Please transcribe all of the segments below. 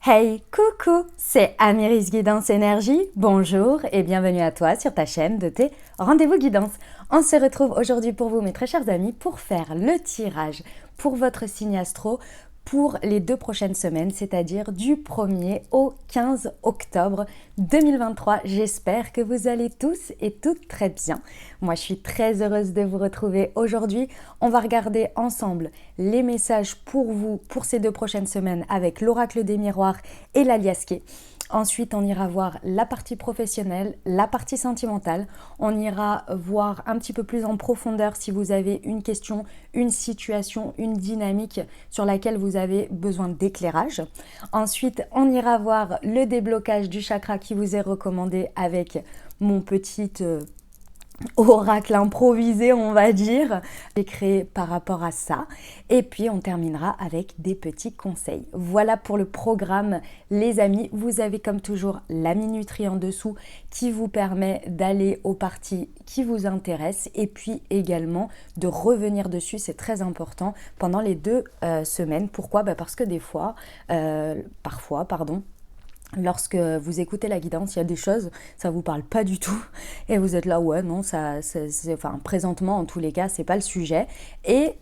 Hey, coucou, c'est Amiris Guidance Énergie. Bonjour et bienvenue à toi sur ta chaîne de tes rendez-vous guidance. On se retrouve aujourd'hui pour vous, mes très chers amis, pour faire le tirage pour votre signe astro pour les 2 prochaines semaines, c'est-à-dire du 1er au 15 octobre 2023. J'espère que vous allez tous et toutes très bien. Moi, je suis très heureuse de vous retrouver aujourd'hui. On va regarder ensemble les messages pour vous pour ces 2 prochaines semaines avec l'oracle des miroirs et l'aliasqué. Ensuite, on ira voir la partie professionnelle, la partie sentimentale. On ira voir un petit peu plus en profondeur si vous avez une question, une situation, une dynamique sur laquelle vous avez besoin d'éclairage. Ensuite, on ira voir le déblocage du chakra qui vous est recommandé avec mon petit oracle improvisé, on va dire, j'ai créé par rapport à ça. Et puis on terminera avec des petits conseils. Voilà pour le programme, les amis. Vous avez comme toujours la minuterie en dessous qui vous permet d'aller aux parties qui vous intéressent et puis également de revenir dessus, c'est très important pendant les 2 semaines. Pourquoi ? Parce que des fois, parfois, lorsque vous écoutez la guidance, il y a des choses, ça vous parle pas du tout et vous êtes là, ouais, non, enfin, présentement, en tous les cas, c'est pas le sujet. Et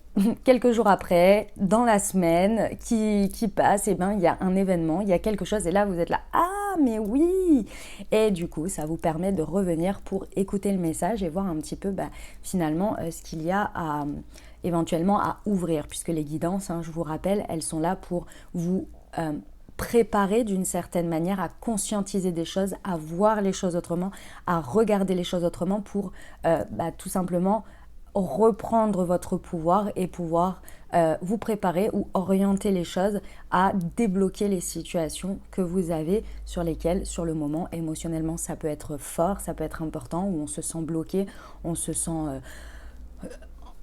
quelques jours après, dans la semaine qui passe, et ben, il y a un événement, il y a quelque chose et là, vous êtes là, ah, mais oui! Et du coup, ça vous permet de revenir pour écouter le message et voir un petit peu, finalement, ce qu'il y a éventuellement à ouvrir, puisque les guidances, je vous rappelle, elles sont là pour vous préparer d'une certaine manière à conscientiser des choses, à voir les choses autrement, à regarder les choses autrement pour tout simplement reprendre votre pouvoir et pouvoir vous préparer ou orienter les choses à débloquer les situations que vous avez sur lesquelles, sur le moment, émotionnellement, ça peut être fort, ça peut être important, où on se sent bloqué, on se sent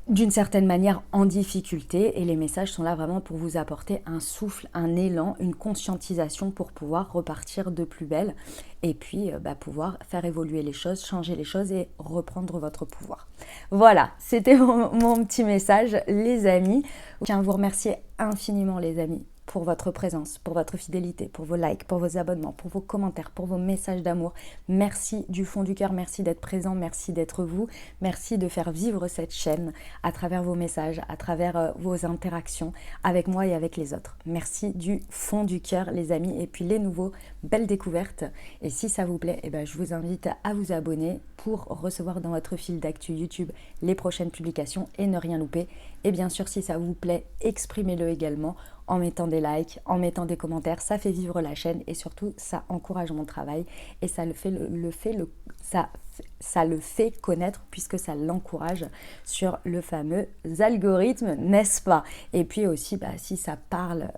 d'une certaine manière en difficulté, et les messages sont là vraiment pour vous apporter un souffle, un élan, une conscientisation pour pouvoir repartir de plus belle et puis pouvoir faire évoluer les choses, changer les choses et reprendre votre pouvoir. Voilà, c'était mon petit message, les amis. Je tiens à vous remercier infiniment, les amis, pour votre présence, pour votre fidélité, pour vos likes, pour vos abonnements, pour vos commentaires, pour vos messages d'amour. Merci du fond du cœur, merci d'être présent, merci d'être vous, merci de faire vivre cette chaîne à travers vos messages, à travers vos interactions avec moi et avec les autres. Merci du fond du cœur, les amis, et puis les nouveaux, belles découvertes. Et si ça vous plaît, je vous invite à vous abonner pour recevoir dans votre fil d'actu YouTube les prochaines publications et ne rien louper. Et bien sûr, si ça vous plaît, exprimez-le également en mettant des likes, en mettant des commentaires. Ça fait vivre la chaîne et surtout, ça encourage mon travail et ça le fait connaître puisque ça l'encourage sur le fameux algorithme, n'est-ce pas? Et puis aussi, si ça parle,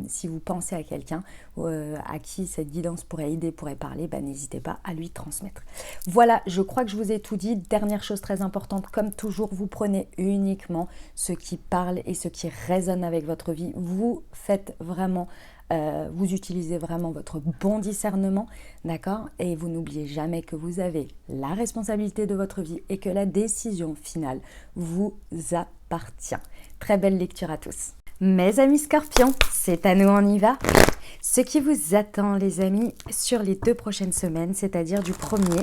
si vous pensez à quelqu'un à qui cette guidance pourrait aider, pourrait parler, n'hésitez pas à lui transmettre. Voilà, je crois que je vous ai tout dit. Dernière chose très importante, comme toujours, vous prenez uniquement ce qui parle et ce qui résonne avec votre vie. Vous faites vraiment, vous utilisez vraiment votre bon discernement, d'accord? Et vous n'oubliez jamais que vous avez la responsabilité de votre vie et que la décision finale vous appartient. Très belle lecture à tous. Mes amis scorpions, c'est à nous, on y va. Ce qui vous attend, les amis, sur les 2 prochaines semaines, c'est-à-dire du 1er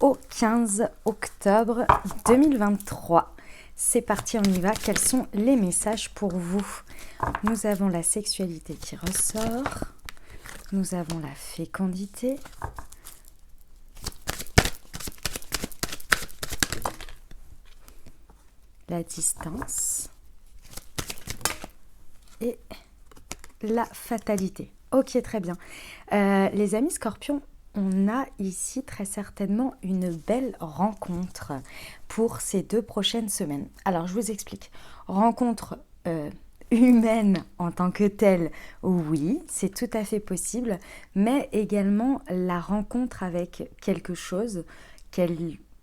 au 15 octobre 2023. C'est parti, on y va. Quels sont les messages pour vous? Nous avons la sexualité qui ressort. Nous avons la fécondité. La distance. Et la fatalité. Ok, très bien. Les amis scorpions, on a ici très certainement une belle rencontre pour ces 2 prochaines semaines. Alors, je vous explique. Rencontre humaine en tant que telle, oui, c'est tout à fait possible, mais également la rencontre avec quelque chose,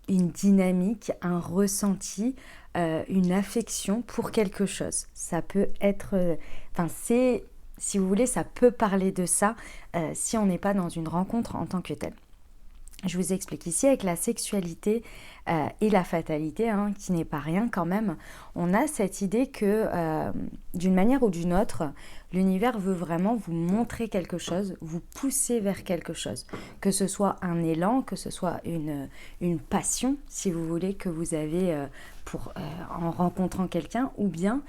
une dynamique, un ressenti, une affection pour quelque chose. Ça peut être... si vous voulez, ça peut parler de ça si on n'est pas dans une rencontre en tant que telle. Je vous explique ici avec la sexualité et la fatalité, hein, qui n'est pas rien quand même. On a cette idée que d'une manière ou d'une autre, l'univers veut vraiment vous montrer quelque chose, vous pousser vers quelque chose. Que ce soit un élan, que ce soit une passion, si vous voulez, que vous avez en rencontrant quelqu'un, ou bien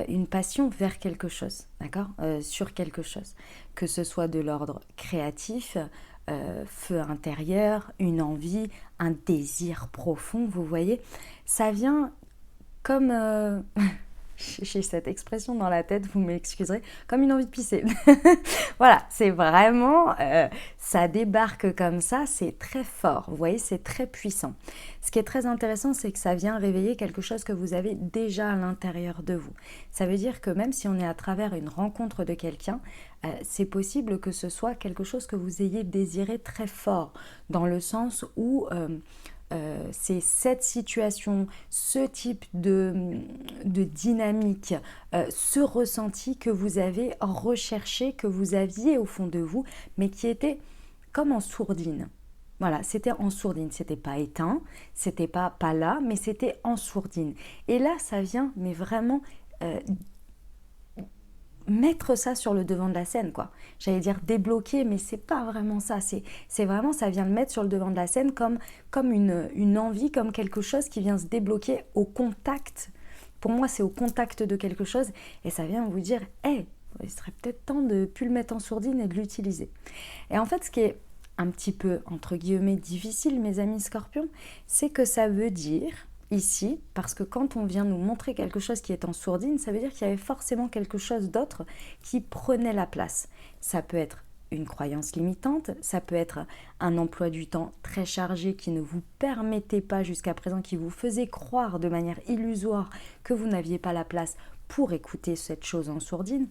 une passion vers quelque chose, d'accord, sur quelque chose. Que ce soit de l'ordre créatif, feu intérieur, une envie, un désir profond, vous voyez. Ça vient comme... j'ai cette expression dans la tête, vous m'excuserez, comme une envie de pisser. Voilà, c'est vraiment... ça débarque comme ça, c'est très fort, vous voyez, c'est très puissant. Ce qui est très intéressant, c'est que ça vient réveiller quelque chose que vous avez déjà à l'intérieur de vous. Ça veut dire que même si on est à travers une rencontre de quelqu'un, c'est possible que ce soit quelque chose que vous ayez désiré très fort, dans le sens où... c'est cette situation, ce type de dynamique, ce ressenti que vous avez recherché, que vous aviez au fond de vous, mais qui était comme en sourdine. Voilà, c'était en sourdine, c'était pas éteint, c'était pas là, mais c'était en sourdine. Et là, ça vient, mais vraiment... mettre ça sur le devant de la scène, quoi. J'allais dire débloquer, mais c'est pas vraiment ça. C'est vraiment, ça vient le mettre sur le devant de la scène comme une envie, comme quelque chose qui vient se débloquer au contact. Pour moi, c'est au contact de quelque chose et ça vient vous dire, hey, il serait peut-être temps de ne plus le mettre en sourdine et de l'utiliser. Et en fait, ce qui est un petit peu, entre guillemets, difficile, mes amis scorpions, c'est que ça veut dire... ici, parce que quand on vient nous montrer quelque chose qui est en sourdine, ça veut dire qu'il y avait forcément quelque chose d'autre qui prenait la place. Ça peut être une croyance limitante, ça peut être un emploi du temps très chargé qui ne vous permettait pas jusqu'à présent, qui vous faisait croire de manière illusoire que vous n'aviez pas la place pour écouter cette chose en sourdine.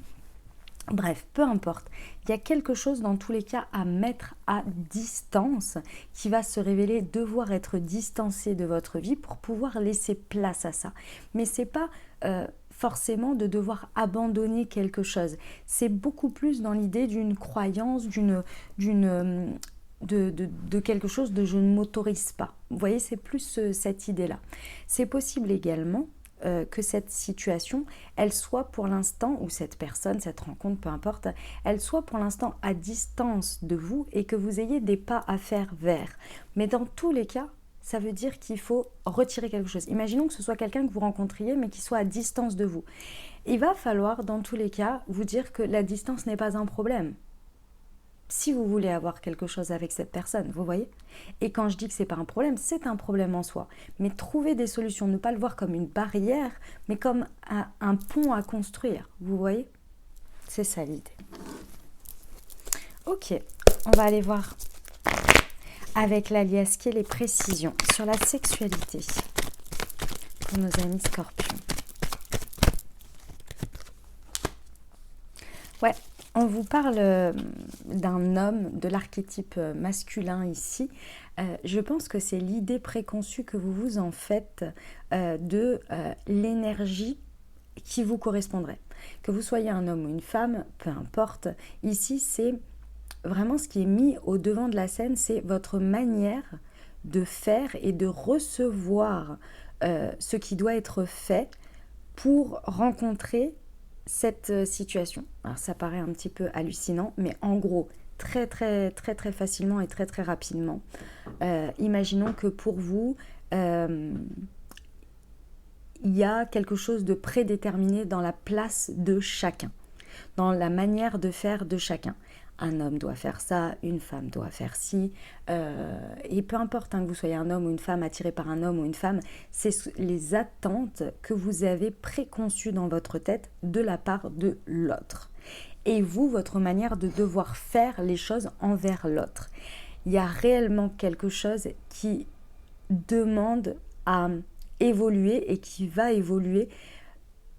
Bref, peu importe, il y a quelque chose dans tous les cas à mettre à distance qui va se révéler devoir être distancé de votre vie pour pouvoir laisser place à ça. Mais c'est pas forcément de devoir abandonner quelque chose. C'est beaucoup plus dans l'idée d'une croyance, de quelque chose de je ne m'autorise pas. Vous voyez, c'est plus cette idée-là. C'est possible également que cette situation, elle soit pour l'instant, ou cette personne, cette rencontre, peu importe, elle soit pour l'instant à distance de vous et que vous ayez des pas à faire vers. Mais dans tous les cas, ça veut dire qu'il faut retirer quelque chose. Imaginons que ce soit quelqu'un que vous rencontriez, mais qui soit à distance de vous. Il va falloir, dans tous les cas, vous dire que la distance n'est pas un problème. Si vous voulez avoir quelque chose avec cette personne, vous voyez. Et quand je dis que c'est pas un problème, c'est un problème en soi. Mais trouver des solutions, ne pas le voir comme une barrière, mais comme un pont à construire, vous voyez. C'est ça l'idée. Ok, on va aller voir avec l'alias qui est les précisions sur la sexualité pour nos amis scorpions. Ouais. On vous parle d'un homme, de l'archétype masculin ici. Je pense que c'est l'idée préconçue que vous vous en faites de l'énergie qui vous correspondrait. Que vous soyez un homme ou une femme, peu importe. Ici, c'est vraiment ce qui est mis au devant de la scène, c'est votre manière de faire et de recevoir ce qui doit être fait pour rencontrer cette situation. Alors ça paraît un petit peu hallucinant, mais en gros, très facilement et très rapidement, imaginons que pour vous, il y a quelque chose de prédéterminé dans la place de chacun, dans la manière de faire de chacun. Un homme doit faire ça, une femme doit faire ci, et peu importe que vous soyez un homme ou une femme attiré par un homme ou une femme, c'est les attentes que vous avez préconçues dans votre tête de la part de l'autre. Et vous, votre manière de devoir faire les choses envers l'autre. Il y a réellement quelque chose qui demande à évoluer et qui va évoluer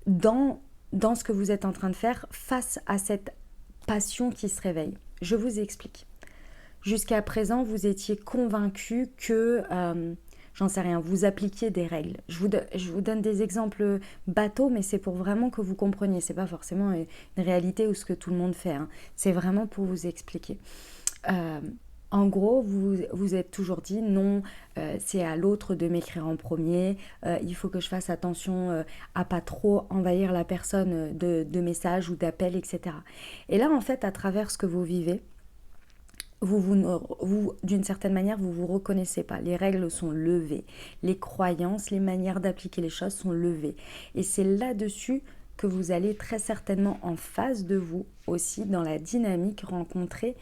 dans ce que vous êtes en train de faire face à cette passion qui se réveille. Je vous explique. Jusqu'à présent, vous étiez convaincu que, j'en sais rien, vous appliquiez des règles. Je vous donne des exemples bateaux, mais c'est pour vraiment que vous compreniez. C'est pas forcément une réalité ou ce que tout le monde fait. Hein. C'est vraiment pour vous expliquer. En gros, vous êtes toujours dit non, c'est à l'autre de m'écrire en premier, il faut que je fasse attention à pas trop envahir la personne de messages ou d'appels, etc. Et là, en fait, à travers ce que vous vivez, d'une certaine manière, vous vous reconnaissez pas. Les règles sont levées. Les croyances, les manières d'appliquer les choses sont levées. Et c'est là-dessus que vous allez très certainement en face de vous aussi, dans la dynamique, rencontrer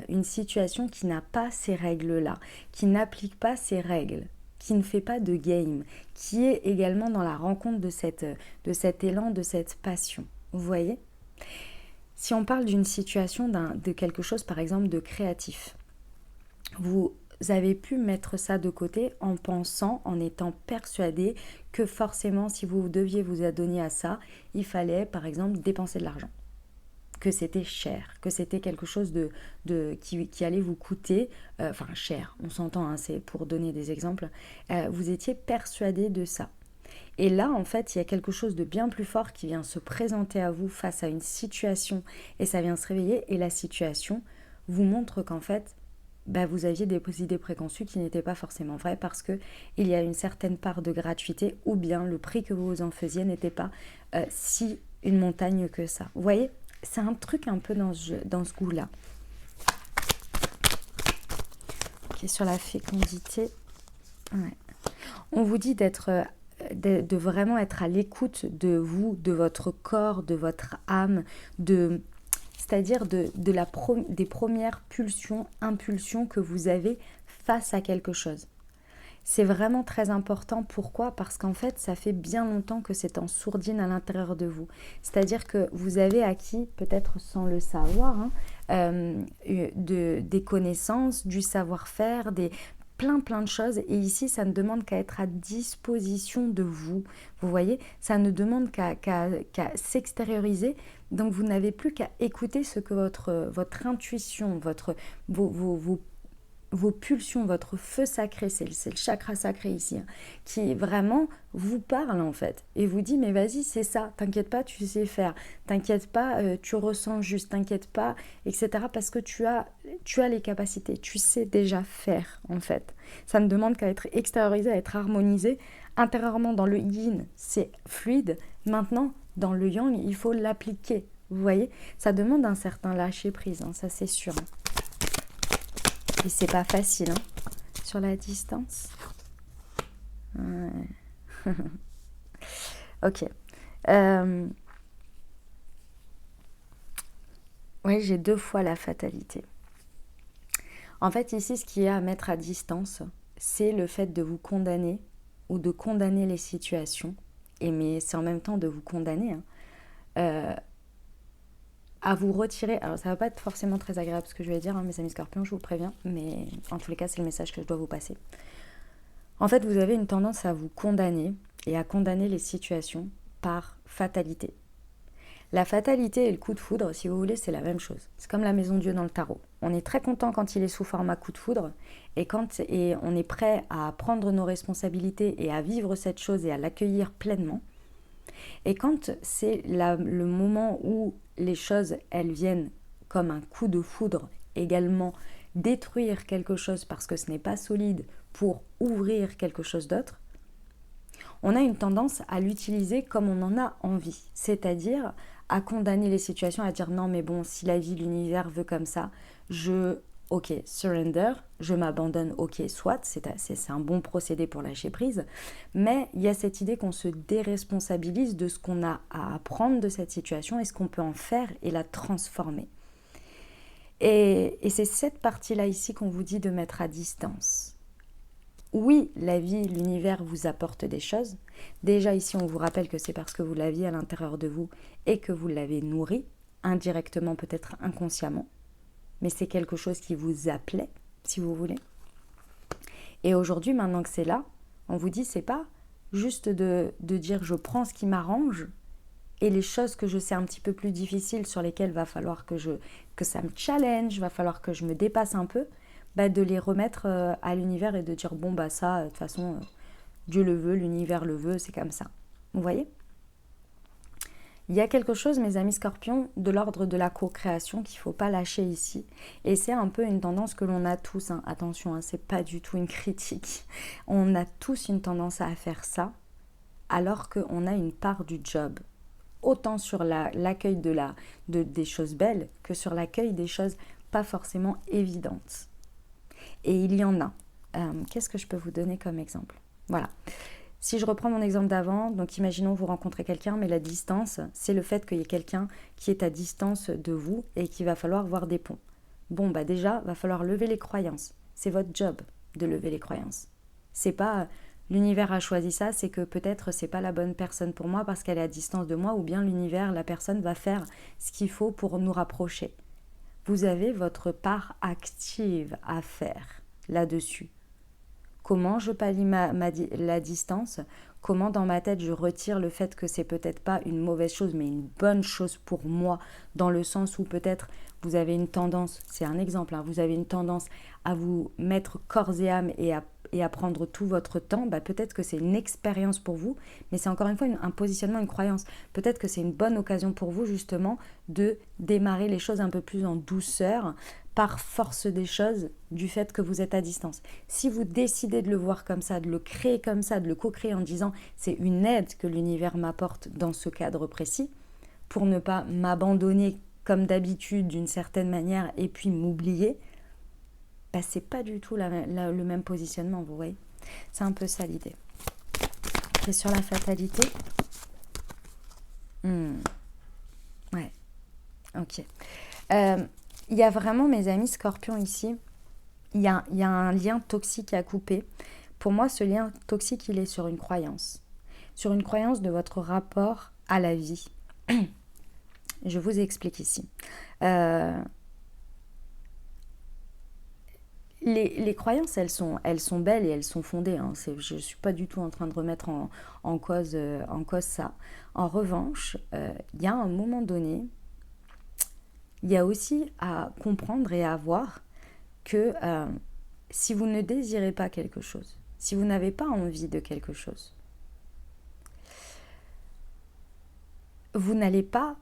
une situation qui n'a pas ces règles-là, qui n'applique pas ces règles, qui ne fait pas de game, qui est également dans la rencontre de cet élan, de cette passion. Vous voyez ? Si on parle d'une situation, de quelque chose par exemple de créatif, vous avez pu mettre ça de côté en pensant, en étant persuadé que forcément si vous deviez vous adonner à ça, il fallait par exemple dépenser de l'argent, que c'était cher, que c'était quelque chose qui allait vous coûter, enfin cher, on s'entend, hein, c'est pour donner des exemples, vous étiez persuadé de ça. Et là, en fait, il y a quelque chose de bien plus fort qui vient se présenter à vous face à une situation et ça vient se réveiller et la situation vous montre qu'en fait, vous aviez des idées préconçues qui n'étaient pas forcément vraies parce qu'il y a une certaine part de gratuité ou bien le prix que vous en faisiez n'était pas si une montagne que ça. Vous voyez, c'est un truc un peu dans ce goût-là. Ok, sur la fécondité, ouais. On vous dit de vraiment être à l'écoute de vous, de votre corps, de votre âme, c'est-à-dire des premières impulsions que vous avez face à quelque chose. C'est vraiment très important. Pourquoi ? Parce qu'en fait, ça fait bien longtemps que c'est en sourdine à l'intérieur de vous. C'est-à-dire que vous avez acquis, peut-être sans le savoir, des connaissances, du savoir-faire, plein de choses, et ici ça ne demande qu'à être à disposition de vous, vous voyez, ça ne demande qu'à s'extérioriser, donc vous n'avez plus qu'à écouter ce que votre intuition, vos pulsions, votre feu sacré, c'est le chakra sacré ici, qui vraiment vous parle en fait, et vous dit mais vas-y c'est ça, t'inquiète pas tu sais faire, t'inquiète pas tu ressens juste, t'inquiète pas, etc. Parce que tu as les capacités, tu sais déjà faire en fait. Ça ne demande qu'à être extériorisé, à être harmonisé. Intérieurement dans le yin, c'est fluide, maintenant dans le yang, il faut l'appliquer, vous voyez. Ça demande un certain lâcher prise, hein, ça c'est sûr. Et c'est pas facile, hein, sur la distance. Ouais. Ok. Oui, j'ai 2 fois la fatalité. En fait, ici, ce qui est à mettre à distance, c'est le fait de vous condamner ou de condamner les situations. Mais c'est en même temps de vous condamner, hein, à vous retirer. Alors, ça va pas être forcément très agréable ce que je vais dire, hein, mes amis scorpions, je vous préviens. Mais en tous les cas, c'est le message que je dois vous passer. En fait, vous avez une tendance à vous condamner et à condamner les situations par fatalité. La fatalité et le coup de foudre, si vous voulez, c'est la même chose. C'est comme la maison Dieu dans le tarot. On est très content quand il est sous format coup de foudre et on est prêt à prendre nos responsabilités et à vivre cette chose et à l'accueillir pleinement. Et quand c'est le moment où les choses, elles viennent comme un coup de foudre également détruire quelque chose parce que ce n'est pas solide pour ouvrir quelque chose d'autre, on a une tendance à l'utiliser comme on en a envie, c'est-à-dire à condamner les situations, à dire non mais bon, si la vie, l'univers veut comme ça, ok, surrender, je m'abandonne, ok, soit, c'est un bon procédé pour lâcher prise, mais il y a cette idée qu'on se déresponsabilise de ce qu'on a à apprendre de cette situation et ce qu'on peut en faire et la transformer. Et c'est cette partie-là ici qu'on vous dit de mettre à distance. Oui, la vie, l'univers vous apporte des choses. Déjà ici, on vous rappelle que c'est parce que vous l'aviez à l'intérieur de vous et que vous l'avez nourri, indirectement, peut-être inconsciemment. Mais c'est quelque chose qui vous appelait, si vous voulez. Et aujourd'hui, maintenant que c'est là, on vous dit, c'est pas juste de dire je prends ce qui m'arrange et les choses que je sais un petit peu plus difficiles sur lesquelles va falloir que ça me challenge, va falloir que je me dépasse un peu, de les remettre à l'univers et de dire bon ça, de toute façon, Dieu le veut, l'univers le veut, c'est comme ça. Vous voyez ? Il y a quelque chose, mes amis scorpions, de l'ordre de la co-création qu'il ne faut pas lâcher ici. Et c'est un peu une tendance que l'on a tous. Hein. Attention, hein, c'est pas du tout une critique. On a tous une tendance à faire ça, alors qu'on a une part du job. Autant sur l'accueil des choses belles que sur l'accueil des choses pas forcément évidentes. Et il y en a. Qu'est-ce que je peux vous donner comme exemple? Voilà. Si je reprends mon exemple d'avant, donc imaginons vous rencontrez quelqu'un, mais la distance, c'est le fait qu'il y ait quelqu'un qui est à distance de vous et qu'il va falloir voir des ponts. Bon, bah déjà, va falloir lever les croyances. C'est votre job de lever les croyances. C'est pas l'univers a choisi ça, c'est que peut-être c'est pas la bonne personne pour moi parce qu'elle est à distance de moi, ou bien l'univers, la personne va faire ce qu'il faut pour nous rapprocher. Vous avez votre part active à faire là-dessus. Comment je pallie la distance? Comment dans ma tête je retire le fait que c'est peut-être pas une mauvaise chose mais une bonne chose pour moi, dans le sens où peut-être vous avez une tendance, c'est un exemple, hein, vous avez une tendance à vous mettre corps et âme et à prendre tout votre temps, bah peut-être que c'est une expérience pour vous, mais c'est encore une fois un positionnement, une croyance. Peut-être que c'est une bonne occasion pour vous justement de démarrer les choses un peu plus en douceur, par force des choses, du fait que vous êtes à distance. Si vous décidez de le voir comme ça, de le créer comme ça, de le co-créer en disant c'est une aide que l'univers m'apporte dans ce cadre précis, pour ne pas m'abandonner comme d'habitude d'une certaine manière et puis m'oublier, bah, c'est pas du tout le même positionnement, vous voyez. C'est un peu ça l'idée. Et sur la fatalité, ouais, ok. Il y a vraiment, mes amis scorpions ici, il y a un lien toxique à couper. Pour moi, ce lien toxique, il est sur une croyance. Sur une croyance de votre rapport à la vie. Je vous explique ici. Les croyances, elles sont belles et elles sont fondées. Hein. Je ne suis pas du tout en train de remettre en cause ça. En revanche, il y a un moment donné, il y a aussi à comprendre et à voir que si vous ne désirez pas quelque chose, si vous n'avez pas envie de quelque chose, vous n'allez pas,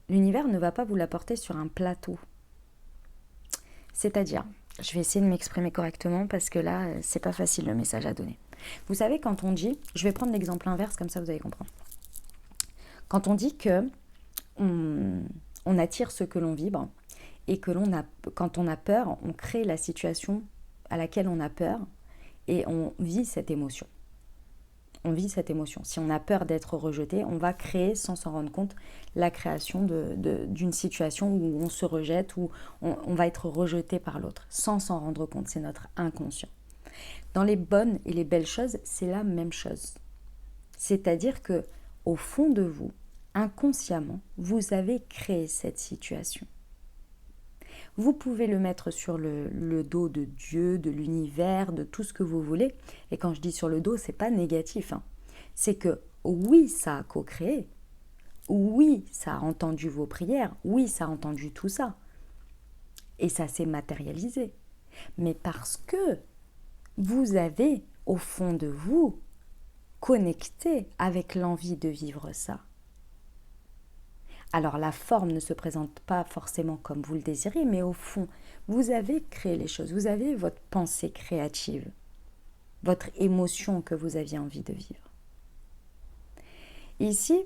l'univers ne va pas vous l'apporter sur un plateau. C'est-à-dire, je vais essayer de m'exprimer correctement parce que là, c'est pas facile le message à donner. Vous savez, quand on dit, je vais prendre l'exemple inverse, comme ça vous allez comprendre. Quand on dit que on attire ce que l'on vibre et que quand on a peur, on crée la situation à laquelle on a peur et on vit cette émotion. On vit cette émotion. Si on a peur d'être rejeté, on va créer, sans s'en rendre compte, la création d'une situation où on se rejette, où on va être rejeté par l'autre, sans s'en rendre compte. C'est notre inconscient. Dans les bonnes et les belles choses, c'est la même chose. C'est-à-dire que, au fond de vous, inconsciemment, vous avez créé cette situation. Vous pouvez le mettre sur le dos de Dieu, de l'univers, de tout ce que vous voulez. Et quand je dis sur le dos, c'est pas négatif. Hein. C'est que oui, ça a co-créé. Oui, ça a entendu vos prières. Oui, ça a entendu tout ça. Et ça s'est matérialisé. Mais parce que vous avez, au fond de vous, connecté avec l'envie de vivre ça. Alors la forme ne se présente pas forcément comme vous le désirez, mais au fond, vous avez créé les choses, vous avez votre pensée créative, votre émotion que vous aviez envie de vivre. Ici,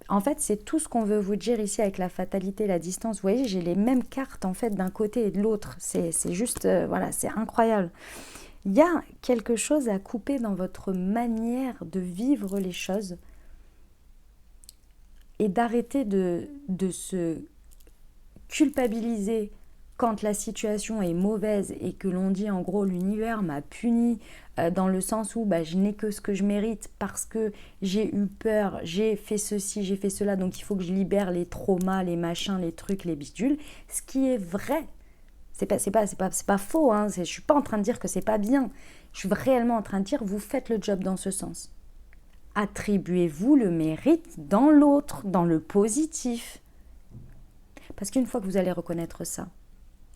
en fait, c'est tout ce qu'on veut vous dire ici avec la fatalité, la distance. Vous voyez, j'ai les mêmes cartes en fait d'un côté et de l'autre. C'est juste, voilà, c'est incroyable. Il y a quelque chose à couper dans votre manière de vivre les choses et d'arrêter de se culpabiliser quand la situation est mauvaise et que l'on dit en gros l'univers m'a puni dans le sens où je n'ai que ce que je mérite parce que j'ai eu peur, j'ai fait ceci, j'ai fait cela, donc il faut que je libère les traumas, les machins, les trucs, les bidules, ce qui est vrai. C'est pas faux, hein. Je suis pas en train de dire que c'est pas bien. Je suis réellement en train de dire vous faites le job dans ce sens. Attribuez-vous le mérite dans l'autre, dans le positif. Parce qu'une fois que vous allez reconnaître ça,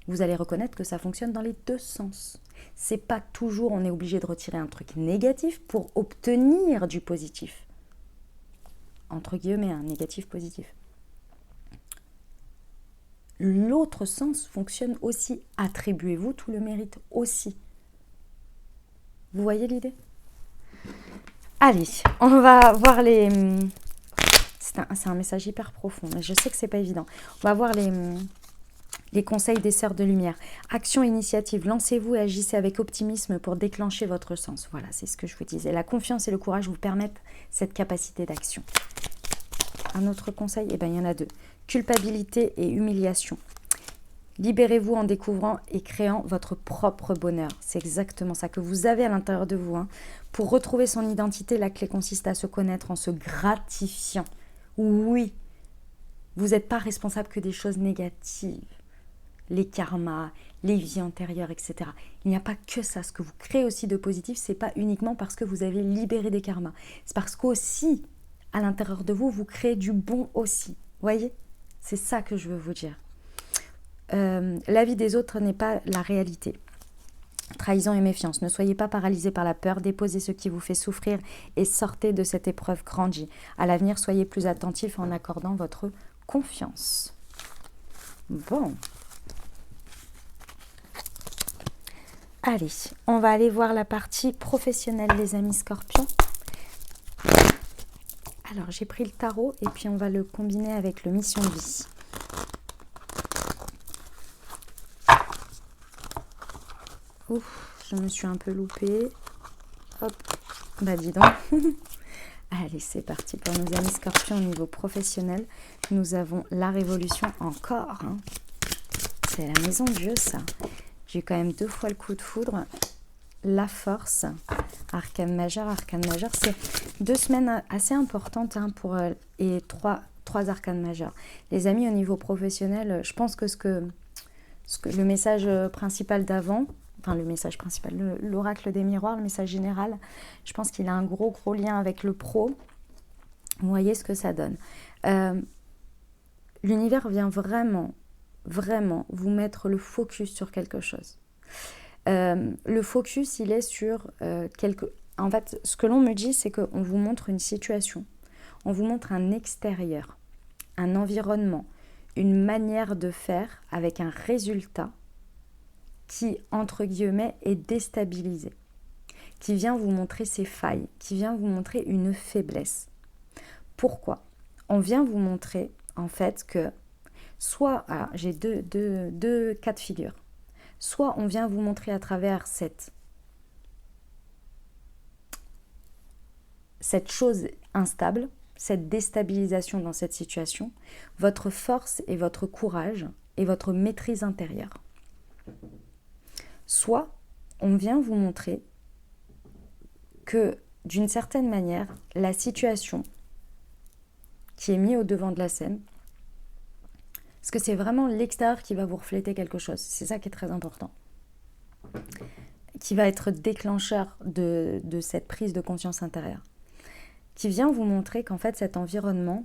vous allez reconnaître que ça fonctionne dans les deux sens. C'est pas toujours on est obligé de retirer un truc négatif pour obtenir du positif. entre guillemets, un négatif, positif. L'autre sens fonctionne aussi. Attribuez-vous tout le mérite aussi. Vous voyez l'idée? Allez, on va voir les... C'est un message hyper profond, mais je sais que c'est pas évident. On va voir les conseils des sœurs de lumière. Action, initiative, lancez-vous et agissez avec optimisme pour déclencher votre sens. Voilà, c'est ce que je vous disais. La confiance et le courage vous permettent cette capacité d'action. Un autre conseil, il y en a deux. Culpabilité et humiliation. Libérez-vous en découvrant et créant votre propre bonheur. C'est exactement ça que vous avez à l'intérieur de vous. Pour retrouver son identité, la clé consiste à se connaître en se gratifiant. Oui, vous n'êtes pas responsable que des choses négatives. Les karmas, les vies antérieures, etc. Il n'y a pas que ça. Ce que vous créez aussi de positif, ce n'est pas uniquement parce que vous avez libéré des karmas. C'est parce qu'aussi, à l'intérieur de vous, vous créez du bon aussi. Voyez? C'est ça que je veux vous dire. La vie des autres n'est pas la réalité. Trahison et méfiance. Ne soyez pas paralysés par la peur. Déposez ce qui vous fait souffrir et sortez de cette épreuve grandie. À l'avenir, soyez plus attentifs en accordant votre confiance. Bon. Allez, on va aller voir la partie professionnelle, les amis scorpions. Alors, j'ai pris le tarot et puis on va le combiner avec le mission de vie. Ouf, je me suis un peu loupée. Hop, bah dis donc. Allez, c'est parti pour nos amis scorpions au niveau professionnel. Nous avons la révolution encore. C'est la maison de Dieu, ça. J'ai quand même 2 fois le coup de foudre. La force, arcane majeur, c'est 2 semaines assez importantes et 3 arcanes majeurs. Les amis, au niveau professionnel, je pense que le message principal d'avant, enfin le message principal, l'oracle des miroirs, le message général, je pense qu'il a un gros lien avec le pro. Vous voyez ce que ça donne. L'univers vient vraiment vous mettre le focus sur quelque chose. Le focus, il est sur En fait, ce que l'on me dit, c'est qu'on vous montre une situation, on vous montre un extérieur, un environnement, une manière de faire avec un résultat qui, entre guillemets, est déstabilisé, qui vient vous montrer ses failles, qui vient vous montrer une faiblesse. Pourquoi? On vient vous montrer, en fait, que soit, alors j'ai deux cas de figure, soit on vient vous montrer à travers cette chose instable, cette déstabilisation dans cette situation, votre force et votre courage et votre maîtrise intérieure. Soit on vient vous montrer que d'une certaine manière, la situation qui est mise au devant de la scène, parce que c'est vraiment l'extérieur qui va vous refléter quelque chose, c'est ça qui est très important, qui va être déclencheur de cette prise de conscience intérieure, qui vient vous montrer qu'en fait cet environnement,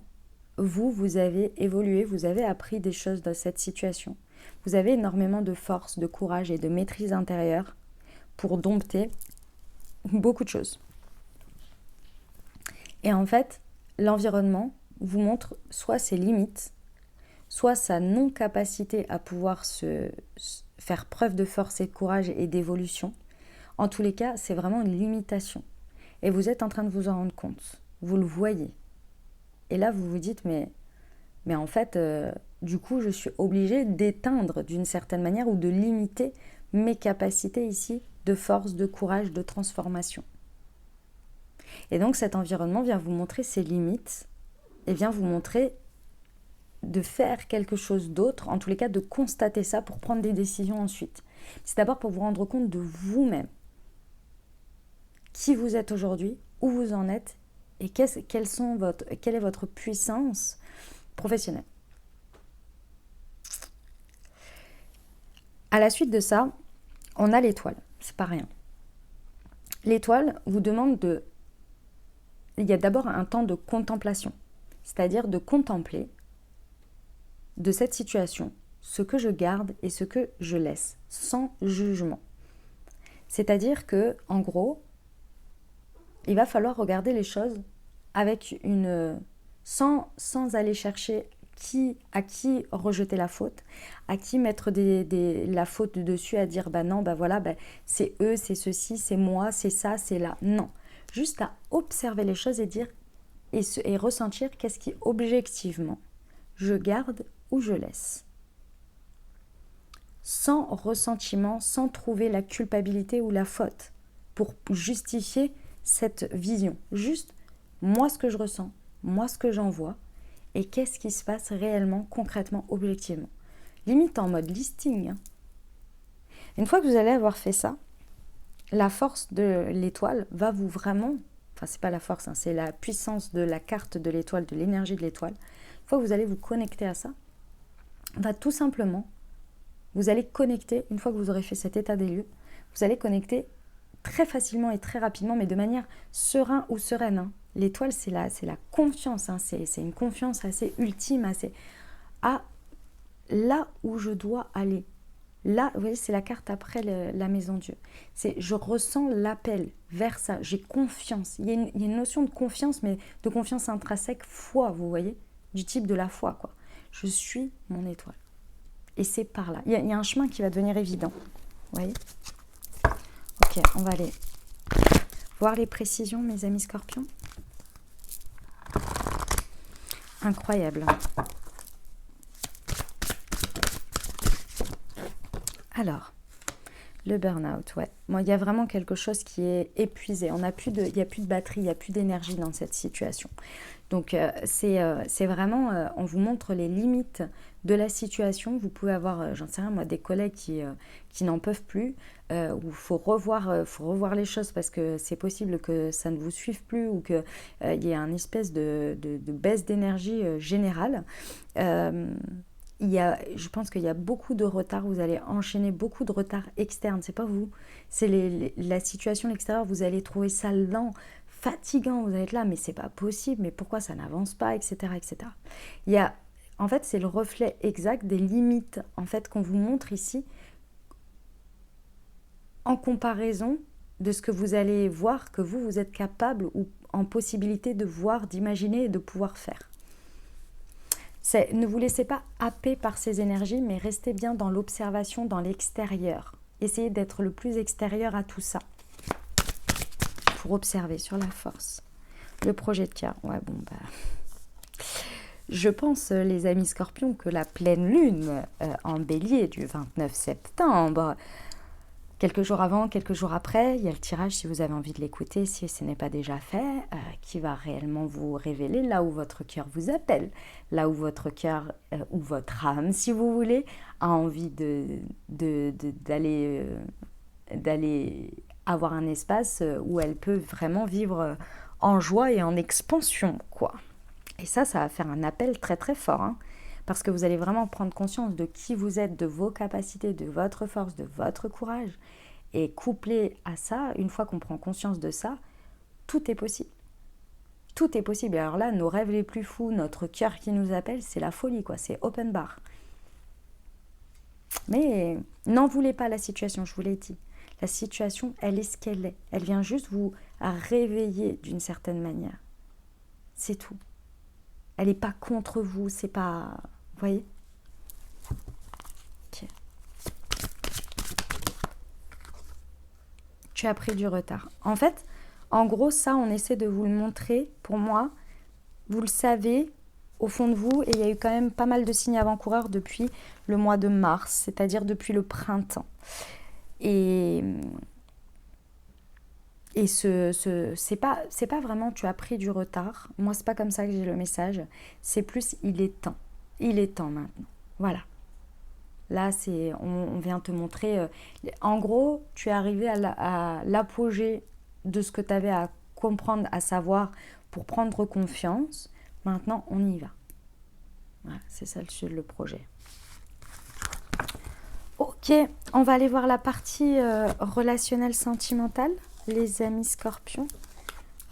vous avez évolué, vous avez appris des choses dans cette situation. Vous avez énormément de force, de courage et de maîtrise intérieure pour dompter beaucoup de choses. Et en fait, l'environnement vous montre soit ses limites, soit sa non-capacité à pouvoir faire preuve de force et de courage et d'évolution. En tous les cas, c'est vraiment une limitation. Et vous êtes en train de vous en rendre compte. Vous le voyez. Et là, vous vous dites, mais en fait, du coup, je suis obligée d'éteindre d'une certaine manière ou de limiter mes capacités ici de force, de courage, de transformation. Et donc, cet environnement vient vous montrer ses limites et vient vous montrer de faire quelque chose d'autre, en tous les cas de constater ça pour prendre des décisions ensuite. C'est d'abord pour vous rendre compte de vous-même. Qui vous êtes aujourd'hui, où vous en êtes et quelle est votre puissance professionnelle. À la suite de ça, on a l'étoile, c'est pas rien. L'étoile vous demande il y a d'abord un temps de contemplation, c'est-à-dire de contempler de cette situation ce que je garde et ce que je laisse, sans jugement. C'est-à-dire que, en gros, il va falloir regarder les choses avec une sans aller chercher à qui rejeter la faute, à qui mettre la faute dessus, à dire bah non, bah voilà, bah, c'est eux, c'est ceci, c'est moi, c'est ça, c'est là. Non, juste à observer les choses et dire et ressentir qu'est-ce qui objectivement je garde ou je laisse. Sans ressentiment, sans trouver la culpabilité ou la faute pour justifier cette vision. Juste moi ce que je ressens, moi ce que j'en vois et qu'est-ce qui se passe réellement, concrètement, objectivement. Limite en mode listing. Hein. Une fois que vous allez avoir fait ça, la force de l'étoile va vous vraiment, enfin c'est pas la force, hein, c'est la puissance de la carte de l'étoile, de l'énergie de l'étoile. Une fois que vous allez vous connecter à ça, va tout simplement, vous allez connecter, une fois que vous aurez fait cet état des lieux, vous allez connecter très facilement et très rapidement, mais de manière sereine ou sereine. Hein. L'étoile, c'est la confiance, hein. C'est une confiance assez ultime, assez à là où je dois aller. Là, vous voyez, c'est la carte après la maison Dieu. C'est je ressens l'appel vers ça, j'ai confiance. Il y a une notion de confiance, mais de confiance intrinsèque, foi, vous voyez, du type de la foi, quoi. Je suis mon étoile. Et c'est par là. Il y a un chemin qui va devenir évident. Vous voyez ? Ok, on va aller voir les précisions, mes amis scorpions. Incroyable. Alors, le burn-out, ouais. Bon, il y a vraiment quelque chose qui est épuisé. Il n'y a plus de batterie, il n'y a plus d'énergie dans cette situation. Donc, c'est vraiment, on vous montre les limites de la situation. Vous pouvez avoir, j'en sais rien, moi, des collègues qui n'en peuvent plus, où il faut revoir les choses parce que c'est possible que ça ne vous suive plus ou qu'il y ait une espèce de baisse d'énergie générale. Je pense qu'il y a beaucoup de retard, vous allez enchaîner beaucoup de retard externe, c'est pas vous, c'est la situation extérieure, vous allez trouver ça lent, fatigant, vous allez être là, mais c'est pas possible, mais pourquoi ça n'avance pas, etc. etc. En fait, c'est le reflet exact des limites en fait, qu'on vous montre ici, en comparaison de ce que vous allez voir, que vous êtes capable ou en possibilité de voir, d'imaginer et de pouvoir faire. Ne vous laissez pas happer par ces énergies, mais restez bien dans l'observation, dans l'extérieur. Essayez d'être le plus extérieur à tout ça. Pour observer sur la force. Le projet de cœur. Ouais, bon, bah... Je pense, les amis scorpions, que la pleine lune en bélier du 29 septembre... Quelques jours avant, quelques jours après, il y a le tirage si vous avez envie de l'écouter, si ce n'est pas déjà fait, qui va réellement vous révéler là où votre cœur vous appelle, là où votre cœur ou votre âme, si vous voulez, a envie d'aller avoir un espace où elle peut vraiment vivre en joie et en expansion, quoi. Et ça va faire un appel très très fort, hein. Parce que vous allez vraiment prendre conscience de qui vous êtes, de vos capacités, de votre force, de votre courage. Et couplé à ça, une fois qu'on prend conscience de ça, tout est possible. Tout est possible. Et alors là, nos rêves les plus fous, notre cœur qui nous appelle, c'est la folie, quoi. C'est open bar. Mais n'en voulez pas la situation, je vous l'ai dit. La situation, elle est ce qu'elle est. Elle vient juste vous réveiller d'une certaine manière. C'est tout. Elle n'est pas contre vous, c'est pas... Vous voyez ? Okay. Tu as pris du retard. En fait, en gros, ça, on essaie de vous le montrer. Pour moi, vous le savez au fond de vous. Et il y a eu quand même pas mal de signes avant-coureurs depuis le mois de mars, c'est-à-dire depuis le printemps. Et c'est pas vraiment tu as pris du retard. Moi, c'est pas comme ça que j'ai le message. C'est plus il est temps. Il est temps maintenant. Voilà. Là, on vient te montrer. En gros, tu es arrivé à l'apogée de ce que tu avais à comprendre, à savoir pour prendre confiance. Maintenant, on y va. Voilà, c'est ça le projet. Ok, on va aller voir la partie relationnelle sentimentale. Les amis scorpions.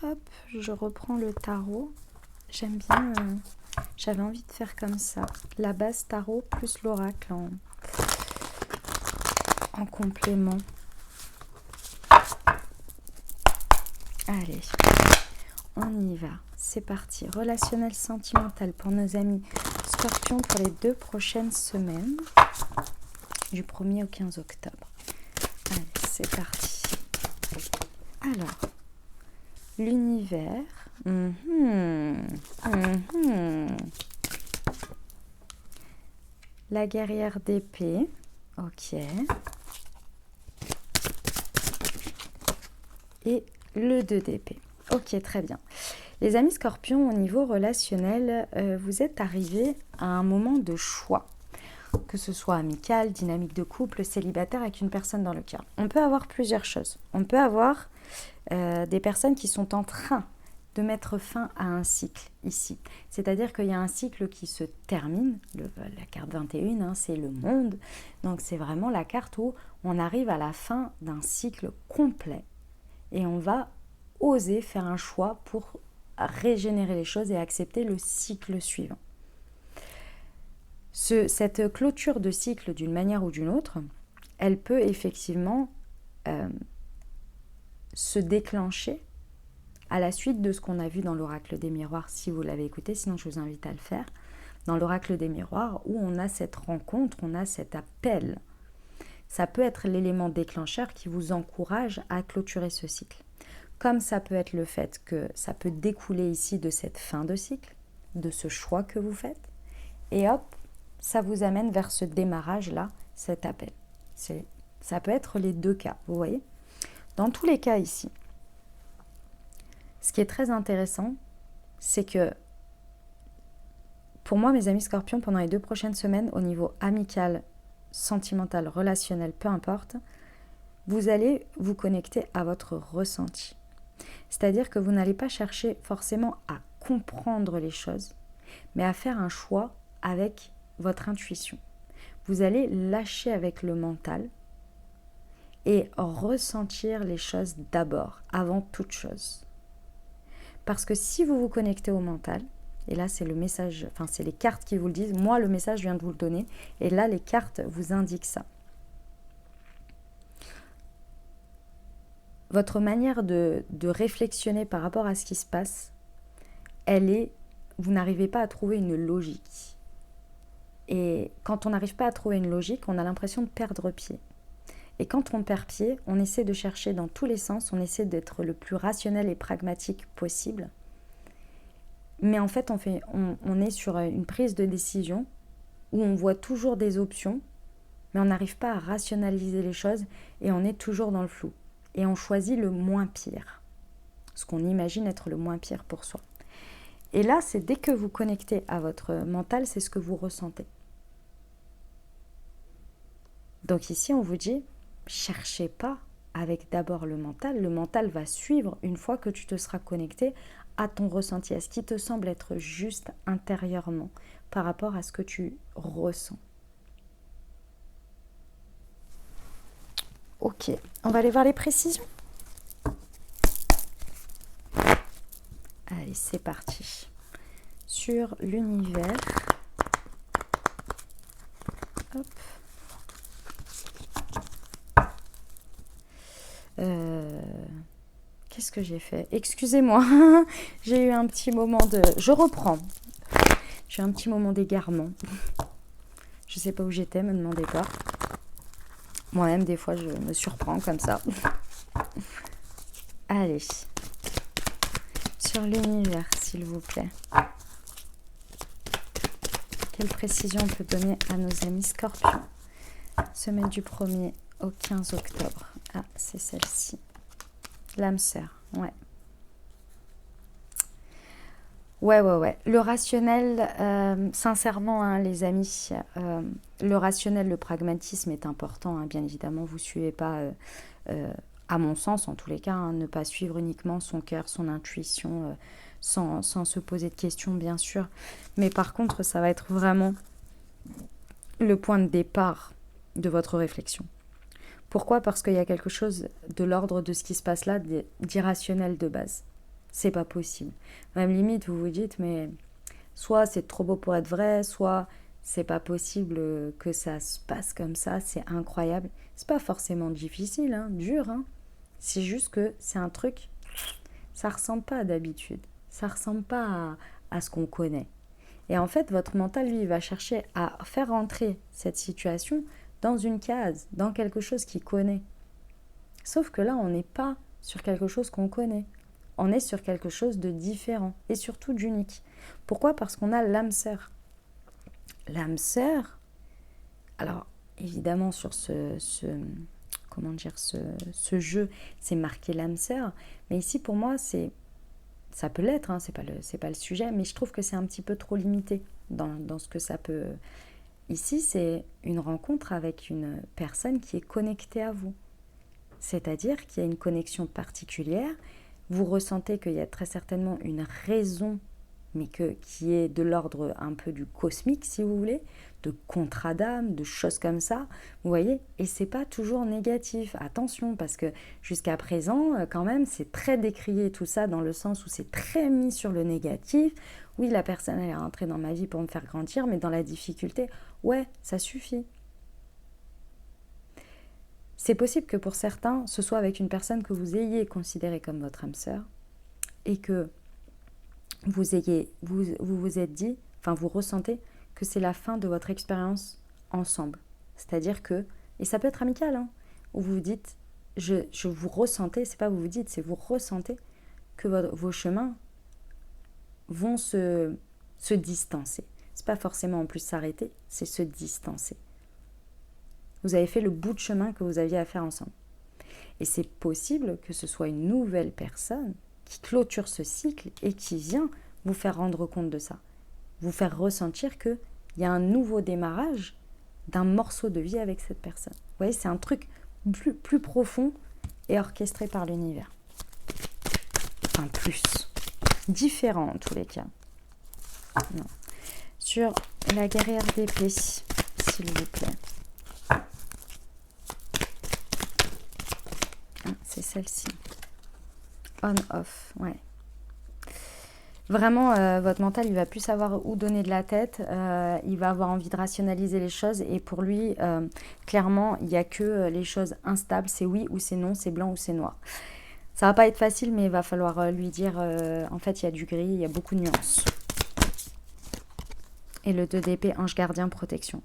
Hop, je reprends le tarot. J'aime bien, j'avais envie de faire comme ça. La base tarot plus l'oracle en complément. Allez, on y va. C'est parti. Relationnel sentimental pour nos amis Scorpions pour les 2 prochaines semaines, du 1er au 15 octobre. Allez, c'est parti. Alors, l'univers. La guerrière d'épée. Ok. Et le 2 d'épée. Ok, très bien. Les amis Scorpions, au niveau relationnel, vous êtes arrivés à un moment de choix. Que ce soit amical, dynamique de couple, célibataire avec une personne dans le cœur. On peut avoir plusieurs choses. On peut avoir des personnes qui sont en train de mettre fin à un cycle ici. C'est-à-dire qu'il y a un cycle qui se termine. La carte 21, hein, c'est le monde. Donc c'est vraiment la carte où on arrive à la fin d'un cycle complet. Et on va oser faire un choix pour régénérer les choses et accepter le cycle suivant. Cette clôture de cycle, d'une manière ou d'une autre, elle peut effectivement se déclencher à la suite de ce qu'on a vu dans l'oracle des miroirs, si vous l'avez écouté, sinon je vous invite à le faire, dans l'oracle des miroirs, où on a cette rencontre, on a cet appel. Ça peut être l'élément déclencheur qui vous encourage à clôturer ce cycle. Comme ça peut être le fait que ça peut découler ici de cette fin de cycle, de ce choix que vous faites, et hop, ça vous amène vers ce démarrage-là, cet appel. Ça peut être les 2 cas, vous voyez. Dans tous les cas ici, ce qui est très intéressant, c'est que pour moi, mes amis Scorpions, pendant les 2 prochaines semaines, au niveau amical, sentimental, relationnel, peu importe, vous allez vous connecter à votre ressenti. C'est-à-dire que vous n'allez pas chercher forcément à comprendre les choses, mais à faire un choix avec votre intuition. Vous allez lâcher avec le mental et ressentir les choses d'abord, avant toute chose. Parce que si vous vous connectez au mental, et là c'est le message, enfin c'est les cartes qui vous le disent, moi le message je viens de vous le donner, et là les cartes vous indiquent ça. Votre manière de réflexionner par rapport à ce qui se passe, vous n'arrivez pas à trouver une logique. Et quand on n'arrive pas à trouver une logique, on a l'impression de perdre pied. Et quand on perd pied, on essaie de chercher dans tous les sens, on essaie d'être le plus rationnel et pragmatique possible. Mais en fait, on est sur une prise de décision où on voit toujours des options, mais on n'arrive pas à rationaliser les choses et on est toujours dans le flou. Et on choisit le moins pire, ce qu'on imagine être le moins pire pour soi. Et là, c'est dès que vous connectez à votre mental, c'est ce que vous ressentez. Donc ici, on vous dit, cherchez pas avec d'abord le mental va suivre une fois que tu te seras connecté à ton ressenti, à ce qui te semble être juste intérieurement par rapport à ce que tu ressens. Ok, on va aller voir les précisions. Allez, c'est parti. Sur l'univers. Hop. Qu'est-ce que j'ai fait? Excusez-moi, j'ai eu un petit moment de... Je reprends. J'ai eu un petit moment d'égarement. Je ne sais pas où j'étais, me demandez pas. Moi-même, des fois, je me surprends comme ça. Allez. Sur l'univers, s'il vous plaît. Quelle précision on peut donner à nos amis Scorpions? Semaine du 1er au 15 octobre. Ah, c'est celle-ci. L'âme sœur, ouais. Ouais. Le rationnel, sincèrement, hein, les amis, le rationnel, le pragmatisme est important. Hein, bien évidemment, vous ne suivez pas, à mon sens, en tous les cas, hein, ne pas suivre uniquement son cœur, son intuition, sans se poser de questions, bien sûr. Mais par contre, ça va être vraiment le point de départ de votre réflexion. Pourquoi? Parce qu'il y a quelque chose de l'ordre de ce qui se passe là, d'irrationnel de base. C'est pas possible. Même limite, vous vous dites, mais soit c'est trop beau pour être vrai, soit c'est pas possible que ça se passe comme ça, c'est incroyable. C'est pas forcément difficile, hein, dur, hein. C'est juste que c'est un truc, ça ne ressemble pas d'habitude. Ça ne ressemble pas à ce qu'on connaît. Et en fait, votre mental, lui, il va chercher à faire rentrer cette situation dans une case, dans quelque chose qu'il connaît. Sauf que là, on n'est pas sur quelque chose qu'on connaît. On est sur quelque chose de différent et surtout d'unique. Pourquoi ? Parce qu'on a l'âme sœur. L'âme sœur, alors évidemment sur comment dire, ce jeu, c'est marqué l'âme sœur, mais ici pour moi, ça peut l'être, hein, c'est pas le sujet, mais je trouve que c'est un petit peu trop limité dans ce que ça peut. Ici, c'est une rencontre avec une personne qui est connectée à vous. C'est-à-dire qu'il y a une connexion particulière. Vous ressentez qu'il y a très certainement une raison, mais qui est de l'ordre un peu du cosmique, si vous voulez, de contrat d'âme, de choses comme ça, vous voyez, et c'est pas toujours négatif, attention, parce que jusqu'à présent, quand même, c'est très décrié tout ça, dans le sens où c'est très mis sur le négatif. Oui, la personne, elle est rentrée dans ma vie pour me faire grandir, mais dans la difficulté, ouais, ça suffit. C'est possible que pour certains, ce soit avec une personne que vous ayez considérée comme votre âme sœur, et que vous vous êtes dit, enfin vous ressentez que c'est la fin de votre expérience ensemble. C'est-à-dire que, et ça peut être amical, hein, où vous vous dites, je vous ressentez, c'est pas vous dites, c'est vous ressentez que vos chemins vont se distancer. C'est pas forcément en plus s'arrêter, c'est se distancer. Vous avez fait le bout de chemin que vous aviez à faire ensemble. Et c'est possible que ce soit une nouvelle personne qui clôture ce cycle et qui vient vous faire rendre compte de ça. Vous faire ressentir qu'il y a un nouveau démarrage d'un morceau de vie avec cette personne. Vous voyez, c'est un truc plus profond et orchestré par l'univers. Enfin, plus. Différent en tous les cas. Non. Sur la guerrière d'épée, s'il vous plaît. C'est celle-ci. On-off, ouais. Vraiment, votre mental, il va plus savoir où donner de la tête. Il va avoir envie de rationaliser les choses. Et pour lui, clairement, il n'y a que les choses instables. C'est oui ou c'est non, c'est blanc ou c'est noir. Ça va pas être facile, mais il va falloir lui dire, en fait, il y a du gris, il y a beaucoup de nuances. Et le 2 d'épée, ange gardien, protection.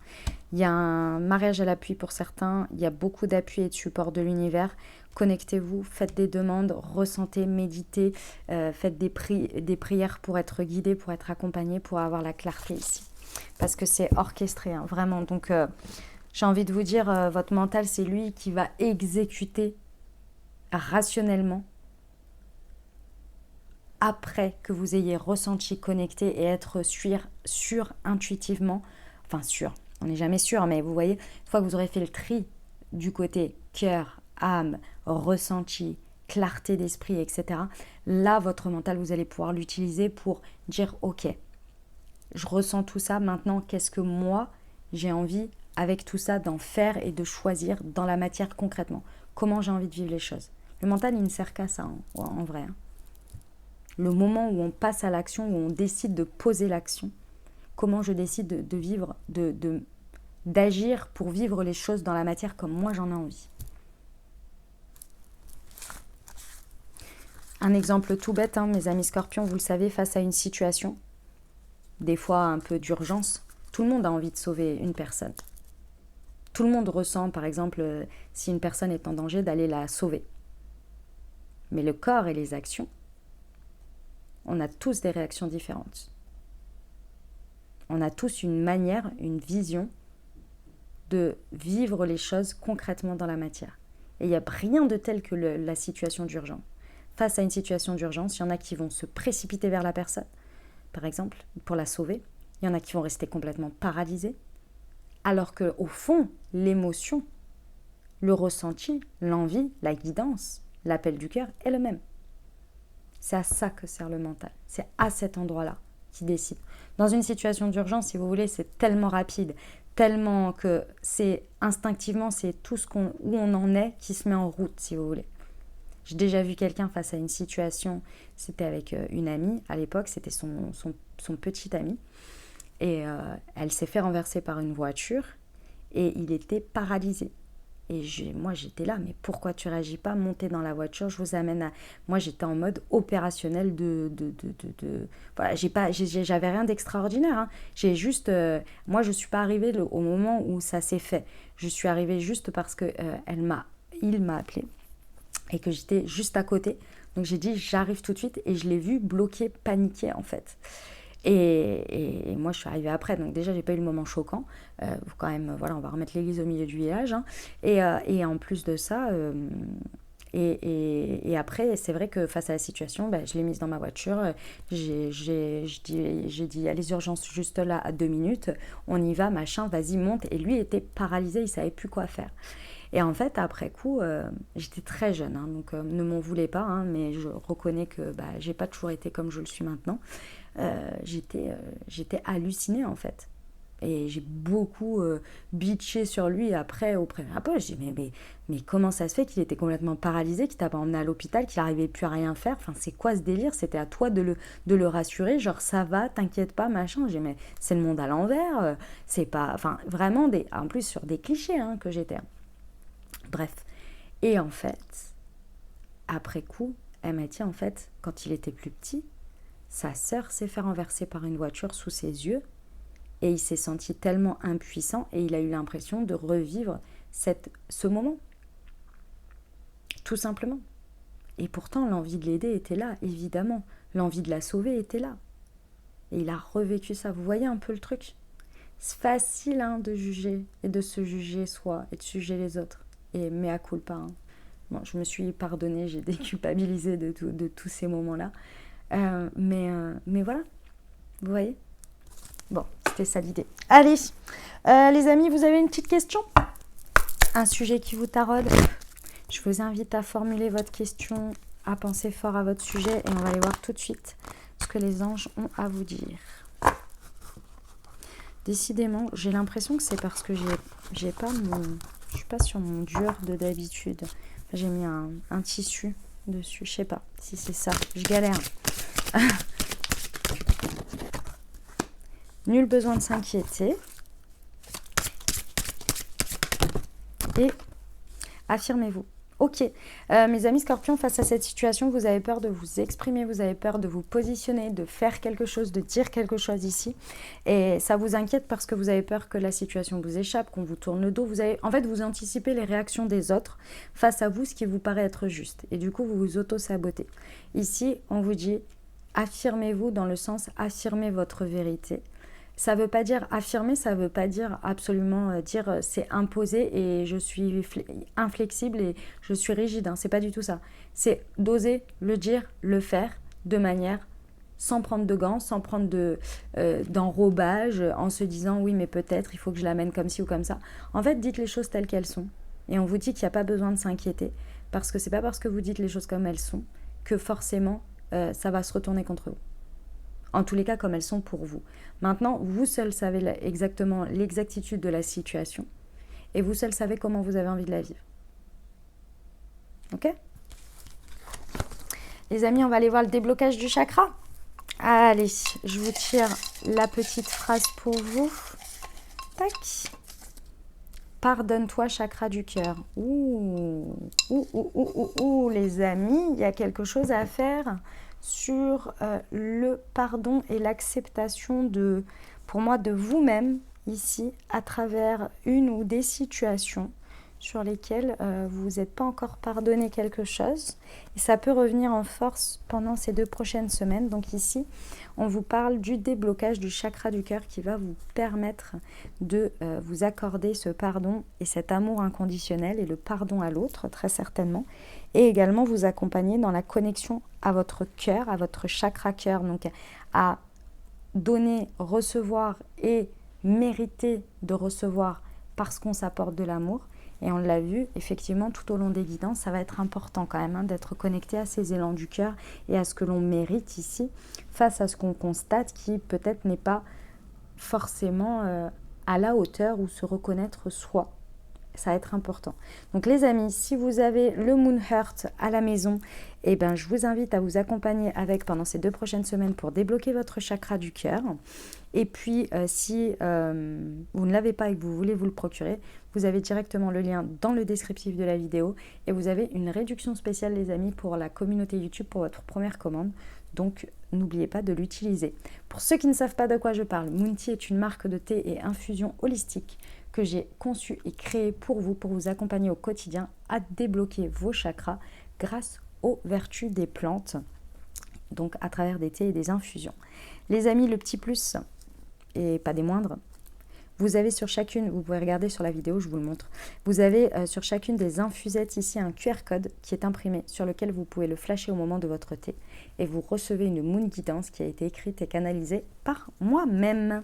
Il y a un mariage à l'appui pour certains. Il y a beaucoup d'appui et de support de l'univers. Connectez-vous, faites des demandes, ressentez, méditez, faites des prières pour être guidé, pour être accompagné, pour avoir la clarté ici. Parce que c'est orchestré, hein, vraiment. Donc, j'ai envie de vous dire, votre mental, c'est lui qui va exécuter rationnellement après que vous ayez ressenti, connecté et être sûr intuitivement. Enfin, sûr, on n'est jamais sûr, mais vous voyez, une fois que vous aurez fait le tri du côté cœur, âme, ressenti, clarté d'esprit, etc. Là, votre mental, vous allez pouvoir l'utiliser pour dire « Ok, je ressens tout ça, maintenant, qu'est-ce que moi, j'ai envie avec tout ça d'en faire et de choisir dans la matière concrètement? Comment j'ai envie de vivre les choses ?» Le mental, il ne sert qu'à ça, en vrai. Hein. Le moment où on passe à l'action, où on décide de poser l'action, comment je décide de vivre, d'agir pour vivre les choses dans la matière comme moi j'en ai envie. Un exemple tout bête, hein, mes amis scorpions, vous le savez, face à une situation, des fois un peu d'urgence, tout le monde a envie de sauver une personne. Tout le monde ressent, par exemple, si une personne est en danger, d'aller la sauver. Mais le corps et les actions, on a tous des réactions différentes. On a tous une manière, une vision de vivre les choses concrètement dans la matière. Et il n'y a rien de tel que la situation d'urgence. Face à une situation d'urgence, il y en a qui vont se précipiter vers la personne, par exemple, pour la sauver. Il y en a qui vont rester complètement paralysés. Alors qu'au fond, l'émotion, le ressenti, l'envie, la guidance, l'appel du cœur est le même. C'est à ça que sert le mental. C'est à cet endroit-là qu'il décide. Dans une situation d'urgence, si vous voulez, c'est tellement rapide, tellement que c'est instinctivement, c'est tout où on en est qui se met en route, si vous voulez. J'ai déjà vu quelqu'un face à une situation, c'était avec une amie, à l'époque, c'était son petit ami, et elle s'est fait renverser par une voiture, et il était paralysé. Et moi, j'étais là, mais pourquoi tu réagis pas? Montez dans la voiture, je vous amène à... Moi, j'étais en mode opérationnel Voilà, j'avais rien d'extraordinaire. Hein. J'ai juste... moi, je suis pas arrivée au moment où ça s'est fait. Je suis arrivée juste parce que il m'a appelé et que j'étais juste à côté. Donc, j'ai dit, j'arrive tout de suite et je l'ai vu bloqué, paniqué, en fait. Et moi, je suis arrivée après, donc déjà, j'ai pas eu le moment choquant. Quand même, voilà, on va remettre l'église au milieu du village. Hein. Et en plus de ça, et après, c'est vrai que face à la situation, je l'ai mise dans ma voiture. J'ai dit, à les urgences juste là, à 2 minutes, on y va, machin, vas-y, monte. Et lui était paralysé, il savait plus quoi faire. Et en fait, après coup, j'étais très jeune, hein, donc ne m'en voulez pas, hein, mais je reconnais que j'ai pas toujours été comme je le suis maintenant. J'étais hallucinée en fait. Et j'ai beaucoup bitché sur lui après au premier appel. Je dis mais comment ça se fait qu'il était complètement paralysé, qu'il t'a pas emmené à l'hôpital, qu'il n'arrivait plus à rien faire. Enfin, c'est quoi ce délire? C'était à toi de le rassurer, genre ça va, t'inquiète pas, machin. J'ai dit mais c'est le monde à l'envers, c'est pas... Enfin, vraiment, en plus sur des clichés hein, que j'étais. Bref. Et en fait, après coup, elle m'a dit en fait, quand il était plus petit, sa sœur s'est fait renverser par une voiture sous ses yeux et il s'est senti tellement impuissant et il a eu l'impression de revivre ce moment. Tout simplement. Et pourtant, l'envie de l'aider était là, évidemment. L'envie de la sauver était là. Et il a revécu ça. Vous voyez un peu le truc? C'est facile hein, de juger et de se juger soi et de juger les autres. Et mea culpa. Hein. Bon, je me suis pardonnée, j'ai déculpabilisé de tous ces moments-là. Mais voilà, vous voyez? Bon, c'était ça l'idée. Allez, les amis, vous avez une petite question? Un sujet qui vous taraude? Je vous invite à formuler votre question, à penser fort à votre sujet et on va aller voir tout de suite ce que les anges ont à vous dire. Décidément, j'ai l'impression que c'est parce que je suis pas sur mon dur de d'habitude. J'ai mis un tissu dessus, je sais pas si c'est ça, je galère. Nul besoin de s'inquiéter. Et affirmez-vous. Ok, mes amis scorpions, face à cette situation, vous avez peur de vous exprimer, vous avez peur de vous positionner, de faire quelque chose, de dire quelque chose ici. Et ça vous inquiète parce que vous avez peur que la situation vous échappe, qu'on vous tourne le dos. En fait, vous anticipez les réactions des autres face à vous, ce qui vous paraît être juste. Et du coup, vous vous auto-sabotez. Ici, on vous dit, affirmez-vous dans le sens, affirmez votre vérité. Ça ne veut pas dire affirmer, ça ne veut pas dire absolument dire c'est imposé et je suis inflexible et je suis rigide. Hein, c'est pas du tout ça. C'est d'oser le dire, le faire de manière sans prendre de gants, sans prendre d'enrobage, en se disant oui mais peut-être il faut que je l'amène comme ci ou comme ça. En fait, dites les choses telles qu'elles sont. Et on vous dit qu'il n'y a pas besoin de s'inquiéter parce que c'est pas parce que vous dites les choses comme elles sont que forcément ça va se retourner contre vous. En tous les cas, comme elles sont pour vous. Maintenant, vous seul savez exactement l'exactitude de la situation et vous seul savez comment vous avez envie de la vivre. Ok? Les amis, on va aller voir le déblocage du chakra. Allez, je vous tire la petite phrase pour vous. Tac. Pardonne-toi, chakra du cœur. Ouh, les amis, il y a quelque chose à faire sur le pardon et l'acceptation pour moi, de vous-même ici, à travers une ou des situations sur lesquelles vous n'êtes pas encore pardonné quelque chose. Et ça peut revenir en force pendant ces 2 prochaines semaines. Donc ici, on vous parle du déblocage du chakra du cœur qui va vous permettre de vous accorder ce pardon et cet amour inconditionnel et le pardon à l'autre, très certainement. Et également vous accompagner dans la connexion à votre cœur, à votre chakra cœur, donc à donner, recevoir et mériter de recevoir parce qu'on s'apporte de l'amour. Et on l'a vu, effectivement, tout au long des guidances, ça va être important quand même hein, d'être connecté à ces élans du cœur et à ce que l'on mérite ici, face à ce qu'on constate qui peut-être n'est pas forcément à la hauteur ou se reconnaître soi. ça va être important. Donc les amis, si vous avez le Moon Heart à la maison, eh ben, je vous invite à vous accompagner avec pendant ces 2 prochaines semaines pour débloquer votre chakra du cœur. Et puis, si vous ne l'avez pas et que vous voulez vous le procurer, vous avez directement le lien dans le descriptif de la vidéo. Et vous avez une réduction spéciale, les amis, pour la communauté YouTube pour votre première commande. Donc, n'oubliez pas de l'utiliser. Pour ceux qui ne savent pas de quoi je parle, Moon Tea est une marque de thé et infusion holistique que j'ai conçue et créée pour vous accompagner au quotidien à débloquer vos chakras grâce aux vertus des plantes, donc à travers des thés et des infusions. Les amis, le petit plus, et pas des moindres, vous avez sur chacune, vous pouvez regarder sur la vidéo, je vous le montre, vous avez sur chacune des infusettes ici un QR code qui est imprimé sur lequel vous pouvez le flasher au moment de votre thé et vous recevez une Moon Guidance qui a été écrite et canalisée par moi-même.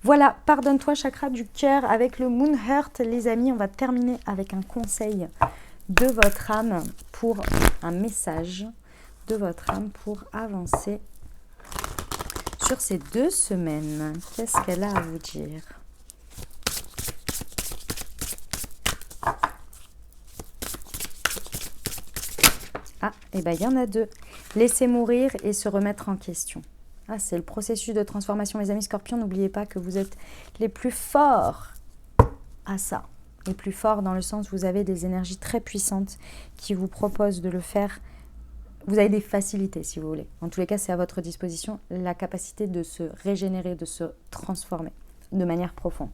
Voilà, pardonne-toi chakra du cœur avec le Moon Heart, les amis. On va terminer avec un conseil de votre âme pour un message de votre âme pour avancer sur ces 2 semaines. Qu'est-ce qu'elle a à vous dire ? Ah, et bien il y en a 2. Laisser mourir et se remettre en question. Ah, c'est le processus de transformation, mes amis scorpions. N'oubliez pas que vous êtes les plus forts à ça. Les plus forts dans le sens où vous avez des énergies très puissantes qui vous proposent de le faire. Vous avez des facilités, si vous voulez. En tous les cas, c'est à votre disposition la capacité de se régénérer, de se transformer de manière profonde.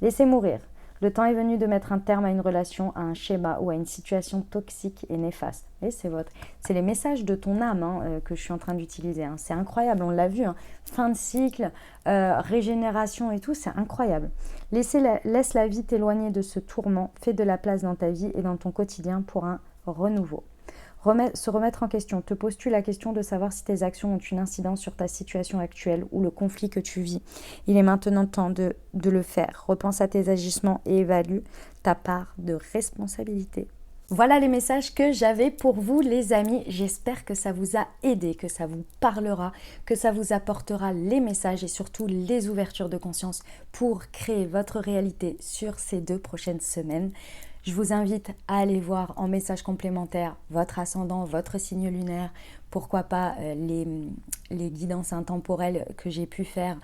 Laissez mourir. Le temps est venu de mettre un terme à une relation, à un schéma ou à une situation toxique et néfaste. Et c'est les messages de ton âme que je suis en train d'utiliser. C'est incroyable, on l'a vu. Fin de cycle, régénération et tout, c'est incroyable. Laisse la vie t'éloigner de ce tourment. Fais de la place dans ta vie et dans ton quotidien pour un renouveau. Se remettre en question. Te poses-tu la question de savoir si tes actions ont une incidence sur ta situation actuelle ou le conflit que tu vis? Il est maintenant temps de le faire. Repense à tes agissements et évalue ta part de responsabilité. Voilà les messages que j'avais pour vous les amis. J'espère que ça vous a aidé, que ça vous parlera, que ça vous apportera les messages et surtout les ouvertures de conscience pour créer votre réalité sur ces 2 prochaines semaines. Je vous invite à aller voir en message complémentaire votre ascendant, votre signe lunaire, pourquoi pas les guidances intemporelles que j'ai pu faire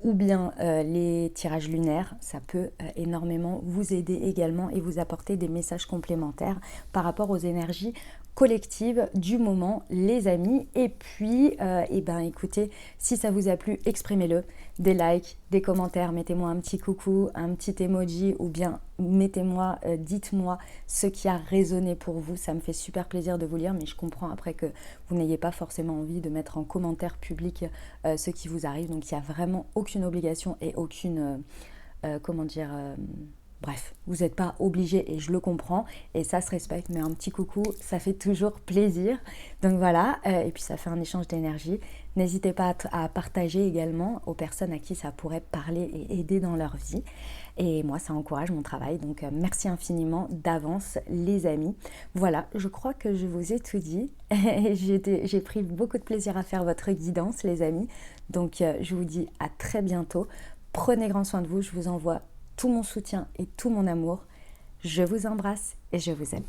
ou bien les tirages lunaires. Ça peut énormément vous aider également et vous apporter des messages complémentaires par rapport aux énergies collectives du moment, les amis. Et puis, écoutez, si ça vous a plu, exprimez-le. Des likes, des commentaires, mettez-moi un petit coucou, un petit emoji ou bien dites-moi ce qui a résonné pour vous. Ça me fait super plaisir de vous lire, mais je comprends après que vous n'ayez pas forcément envie de mettre en commentaire public ce qui vous arrive. Donc, il n'y a vraiment aucune obligation et aucune, bref, vous n'êtes pas obligé et je le comprends et ça se respecte, mais un petit coucou, ça fait toujours plaisir. Donc voilà, et puis ça fait un échange d'énergie. N'hésitez pas à partager également aux personnes à qui ça pourrait parler et aider dans leur vie. Et moi, ça encourage mon travail. Donc merci infiniment d'avance les amis. Voilà, je crois que je vous ai tout dit. J'ai pris beaucoup de plaisir à faire votre guidance les amis. Donc je vous dis à très bientôt. Prenez grand soin de vous, je vous envoie tout mon soutien et tout mon amour. Je vous embrasse et je vous aime.